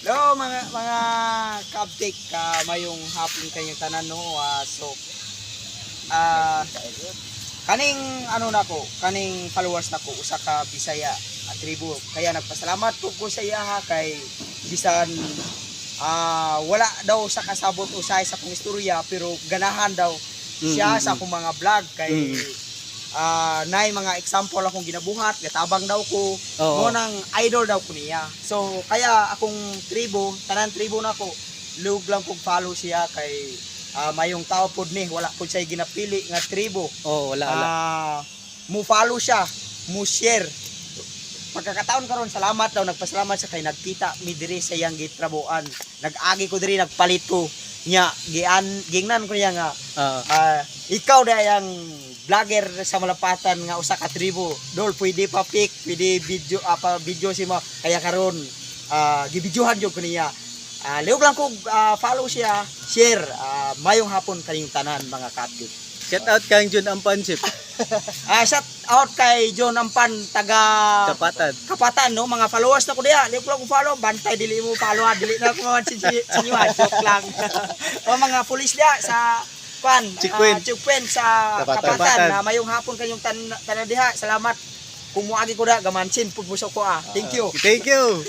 Hello mga kabtik, mayong hapon kayong tanan no. Kaning kaning followers nako usa ka Bisaya tribo. Kaya nagpasalamat ko sa iya ha kay bisan wala daw sa kasabot usay sa kong istorya pero ganahan daw siya sa akong mga vlog kay nay mga example akong ginabuhat, gatabang daw ko, mo nang idol daw ko niya. So kaya akong tribo, tanan tribo nako, lug lang kog follow siya kay mayong tao pod ni wala pod siya ginapili nga tribo. Wala. Mo follow siya, mo share. Pagkakataon karon salamat daw, nagpasalamat sa kay nagkita mi diri sa iyang gitrabuan. Nag-agi ko diri, nagpalit ko nya gingnan ko niya nga ikaw dayang vlogger sa Malapatan nga usa ka tribo dol pwede pa pic pwede video si mo kaya karon gibidyohan jud ko niya liog lang ko follow siya share mayong hapon kaning tanan mga kapit. Shout out kang John Ampan Chip. Shout out kay John Ampan taga Kapatan no, mga followers na ko diha. Liog lang ko follow, bantay dili mo follow, dili na ko man sinyo joke lang. O mga pulis diha sa Chikwen sa Kapatan na mayong hapon kayong tanan diha. Salamat. Kung moagi ko da gamansin pud mo ko Thank you. Thank you.